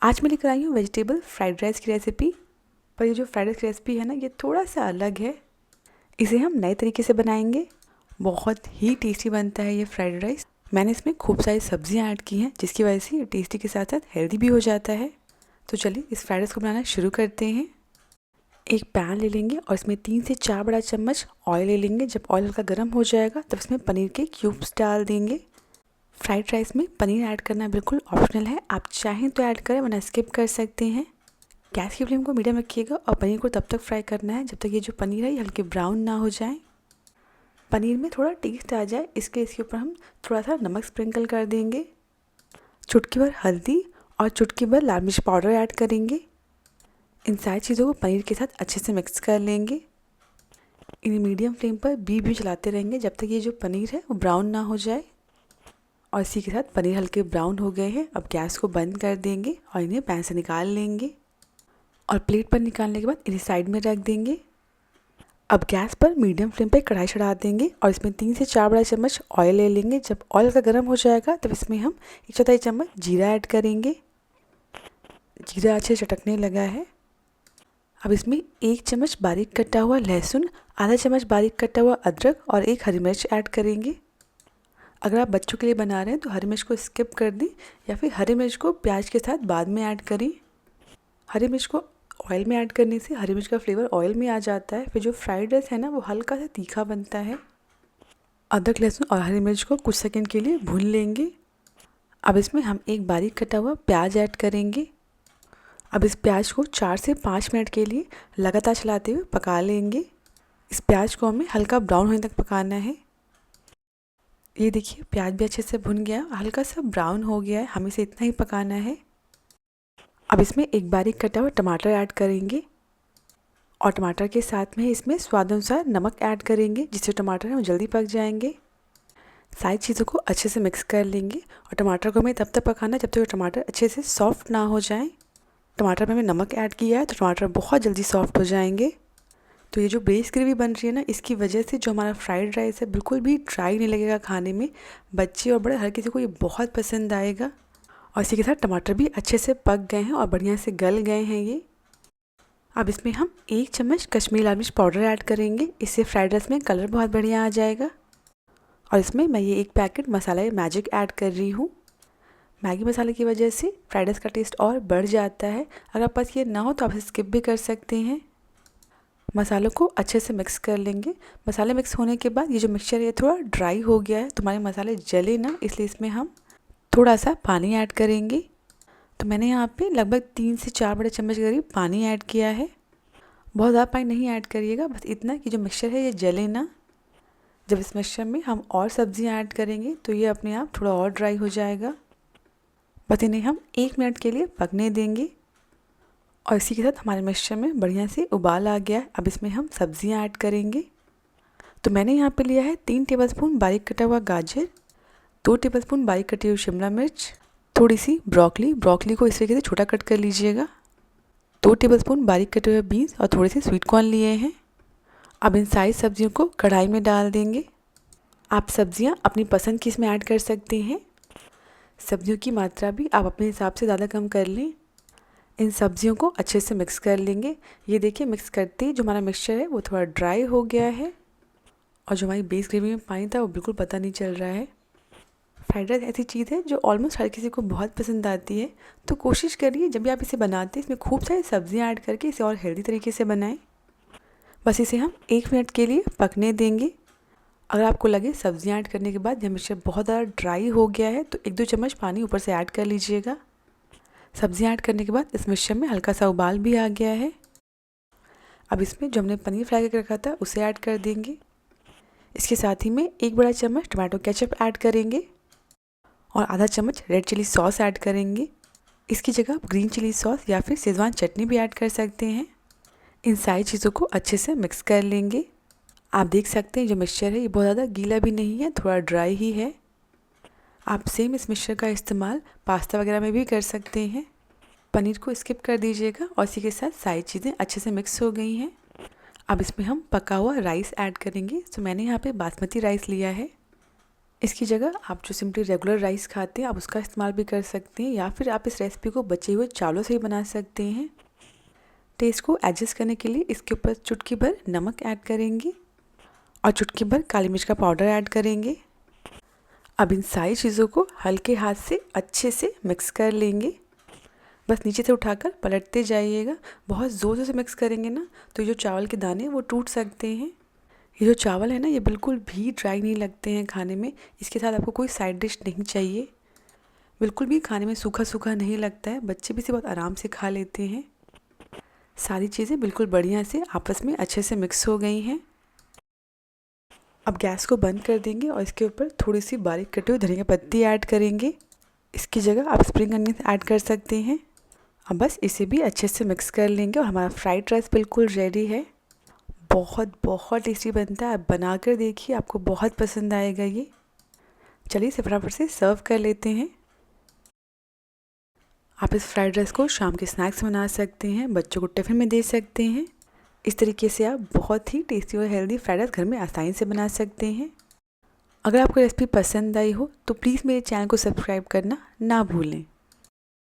आज मैं लेकर आई हूँ वेजिटेबल फ्राइड राइस की रेसिपी। पर ये जो फ्राइड राइस की रेसिपी है ना, ये थोड़ा सा अलग है। इसे हम नए तरीके से बनाएंगे। बहुत ही टेस्टी बनता है ये फ्राइड राइस। मैंने इसमें खूब सारी सब्जियां ऐड की हैं, जिसकी वजह से ये टेस्टी के साथ साथ हेल्दी भी हो जाता है। तो चलिए इस फ्राइड राइस को बनाना शुरू करते हैं। एक पैन ले लेंगे और इसमें 3 से 4 बड़ा चम्मच ऑयल ले लेंगे। जब ऑयल हल्का गर्म हो जाएगा तब इसमें पनीर के क्यूब्स डाल देंगे। फ्राइड राइस में पनीर ऐड करना बिल्कुल ऑप्शनल है, आप चाहें तो ऐड करें वरना स्किप कर सकते हैं। गैस की फ्लेम को मीडियम रखिएगा और पनीर को तब तक फ्राई करना है जब तक ये जो पनीर है ये हल्के ब्राउन ना हो जाए। पनीर में थोड़ा टेस्ट आ जाए इसके ऊपर हम थोड़ा सा नमक स्प्रिंकल कर देंगे, चुटकी भर हल्दी और चुटकी भर लाल मिर्च पाउडर ऐड करेंगे। इन सारी चीज़ों को पनीर के साथ अच्छे से मिक्स कर लेंगे। इन्हें मीडियम फ्लेम पर बीच बीच चलाते रहेंगे जब तक ये जो पनीर है वो ब्राउन ना हो जाए। और इसी के साथ पनीर हल्के ब्राउन हो गए हैं। अब गैस को बंद कर देंगे और इन्हें पैन से निकाल लेंगे। और प्लेट पर निकालने के बाद इन्हें साइड में रख देंगे। अब गैस पर मीडियम फ्लेम पर कढ़ाई चढ़ा देंगे और इसमें 3 से 4 बड़ा चम्मच ऑयल ले लेंगे। जब ऑयल का गर्म हो जाएगा तब इसमें हम 1/4 चम्मच जीरा ऐड करेंगे। जीरा अच्छे चटकने लगा है। अब इसमें 1 चम्मच बारीक कटा हुआ लहसुन, आधा चम्मच बारीक कटा हुआ अदरक और 1 हरी मिर्च ऐड करेंगे। अगर आप बच्चों के लिए बना रहे हैं तो हरी मिर्च को स्किप कर दें या फिर हरी मिर्च को प्याज के साथ बाद में ऐड करें। हरी मिर्च को ऑयल में ऐड करने से हरी मिर्च का फ्लेवर ऑयल में आ जाता है, फिर जो फ्राइड राइस है ना वो हल्का सा तीखा बनता है। अदरक लहसुन और हरी मिर्च को कुछ सेकंड के लिए भून लेंगे। अब इसमें हम एक बारीक कटा हुआ प्याज ऐड करेंगे। अब इस प्याज को 4 से 5 मिनट के लिए लगातार चलाते हुए पका लेंगे। इस प्याज को हमें हल्का ब्राउन होने तक पकाना है। ये देखिए प्याज भी अच्छे से भुन गया, हल्का सा ब्राउन हो गया है, हमें इसे इतना ही पकाना है। अब इसमें एक बारीक कटा हुआ टमाटर ऐड करेंगे और टमाटर के साथ में इसमें स्वाद अनुसार नमक ऐड करेंगे, जिससे टमाटर है वो जल्दी पक जाएंगे। सारी चीज़ों को अच्छे से मिक्स कर लेंगे और टमाटर को हमें तब तक पकाना जब तक टमाटर अच्छे से सॉफ्ट ना हो जाए। टमाटर में हमने नमक ऐड किया है तो टमाटर बहुत जल्दी सॉफ्ट हो जाएंगे। तो ये जो बेस ग्रेवी बन रही है ना, इसकी वजह से जो हमारा फ्राइड राइस है बिल्कुल भी ड्राई नहीं लगेगा खाने में। बच्चे और बड़े हर किसी को ये बहुत पसंद आएगा। और इसी के साथ टमाटर भी अच्छे से पक गए हैं और बढ़िया से गल गए हैं ये। अब इसमें हम 1 चम्मच कश्मीरी लाल मिर्च पाउडर ऐड करेंगे, इससे फ्राइड राइस में कलर बहुत बढ़िया आ जाएगा। और इसमें मैं ये 1 पैकेट मसाला मैजिक ऐड कर रही हूँ। मैगी मसाले की वजह से फ्राइड राइस का टेस्ट और बढ़ जाता है। अगर आप पास ये ना हो तो आप इसे स्किप भी कर सकते हैं। मसालों को अच्छे से मिक्स कर लेंगे। मसाले मिक्स होने के बाद ये जो मिक्सचर है थोड़ा ड्राई हो गया है, तुम्हारे मसाले जले ना, इसलिए इसमें हम थोड़ा सा पानी ऐड करेंगे। तो मैंने यहाँ पे लगभग 3 से 4 बड़े चम्मच के करीब पानी ऐड किया है। बहुत ज़्यादा पानी नहीं ऐड करिएगा, बस इतना कि जो मिक्सचर है ये जले ना। जब इस मिक्सचर में हम और सब्जियाँ ऐड करेंगे तो ये अपने आप थोड़ा और ड्राई हो जाएगा। बस इन्हें हम 1 मिनट के लिए पकने देंगे। और इसी के साथ हमारे मिक्सचर में बढ़िया से उबाल आ गया है। अब इसमें हम सब्जियां ऐड करेंगे। तो मैंने यहाँ पे लिया है 3 टेबलस्पून बारीक कटा हुआ गाजर, 2 टेबलस्पून बारीक कटी हुई शिमला मिर्च, थोड़ी सी ब्रोकली को इस तरीके से छोटा कट कर लीजिएगा, 2 टेबलस्पून बारीक कटे हुए बीन्स और थोड़े से स्वीट कॉर्न लिए हैं। अब इन सारी सब्जियों को कढ़ाई में डाल देंगे। आप सब्जियाँ अपनी पसंद की इसमें ऐड कर सकते हैं। सब्जियों की मात्रा भी आप अपने हिसाब से ज़्यादा कम कर लें। इन सब्जियों को अच्छे से मिक्स कर लेंगे। ये देखिए मिक्स करते ही जो हमारा मिक्सचर है वो थोड़ा ड्राई हो गया है और जो हमारी बेस ग्रेवी में पानी था वो बिल्कुल पता नहीं चल रहा है। फ्राइड राइस ऐसी चीज़ है जो ऑलमोस्ट हर किसी को बहुत पसंद आती है। तो कोशिश करिए जब भी आप इसे बनाते हैं इसमें खूब सारी सब्जियाँ ऐड करके इसे और हेल्दी तरीके से बनाएं। बस इसे हम 1 मिनट के लिए पकने देंगे। अगर आपको लगे सब्जियाँ ऐड करने के बाद यह मिक्सचर बहुत ज़्यादा ड्राई हो गया है तो 1-2 चम्मच पानी ऊपर से ऐड कर लीजिएगा। सब्जियाँ ऐड करने के बाद इस मिक्सचर में हल्का सा उबाल भी आ गया है। अब इसमें जो हमने पनीर फ्राई करके रखा था उसे ऐड कर देंगे। इसके साथ ही में 1 बड़ा चम्मच टमाटो केचप ऐड करेंगे और आधा चम्मच रेड चिली सॉस ऐड करेंगे। इसकी जगह आप ग्रीन चिली सॉस या फिर शेजवान चटनी भी ऐड कर सकते हैं। इन सारी चीज़ों को अच्छे से मिक्स कर लेंगे। आप देख सकते हैं जो मिक्सचर है ये बहुत ज़्यादा गीला भी नहीं है, थोड़ा ड्राई ही है। आप सेम इस मिक्सचर का इस्तेमाल पास्ता वगैरह में भी कर सकते हैं। पनीर को स्किप कर दीजिएगा और इसी के साथ सारी चीज़ें अच्छे से मिक्स हो गई हैं। अब इसमें हम पका हुआ राइस ऐड करेंगे। तो मैंने यहाँ पे बासमती राइस लिया है। इसकी जगह आप जो सिंपली रेगुलर राइस खाते हैं आप उसका इस्तेमाल भी कर सकते हैं, या फिर आप इस रेसिपी को बचे हुए चावलों से ही बना सकते हैं। टेस्ट को एडजस्ट करने के लिए इसके ऊपर चुटकी भर नमक ऐड करेंगे और चुटकी भर काली मिर्च का पाउडर ऐड करेंगे। अब इन सारी चीज़ों को हल्के हाथ से अच्छे से मिक्स कर लेंगे। बस नीचे से उठाकर पलटते जाइएगा। बहुत ज़ोर से मिक्स करेंगे ना तो जो चावल के दाने वो टूट सकते हैं। ये जो चावल है ना ये बिल्कुल भी ड्राई नहीं लगते हैं खाने में। इसके साथ आपको कोई साइड डिश नहीं चाहिए। बिल्कुल भी खाने में सूखा सूखा नहीं लगता है। बच्चे भी इसे बहुत आराम से खा लेते हैं। सारी चीज़ें बिल्कुल बढ़िया से आपस में अच्छे से मिक्स हो गई हैं। अब गैस को बंद कर देंगे और इसके ऊपर थोड़ी सी बारीक कटी हुई धनिया पत्ती ऐड करेंगे। इसकी जगह आप स्प्रिंग अनियन ऐड कर सकते हैं। अब बस इसे भी अच्छे से मिक्स कर लेंगे और हमारा फ्राइड राइस बिल्कुल रेडी है। बहुत बहुत टेस्टी बनता है। आप बना कर देखिए, आपको बहुत पसंद आएगा ये। चलिए इसे फटाफट से सर्व कर लेते हैं। आप इस फ्राइड राइस को शाम के स्नैक्स बना सकते हैं, बच्चों को टिफ़िन में दे सकते हैं। इस तरीके से आप बहुत ही टेस्टी और हेल्दी फ्राइड राइस घर में आसानी से बना सकते हैं। अगर आपको रेसिपी पसंद आई हो तो प्लीज़ मेरे चैनल को सब्सक्राइब करना ना भूलें।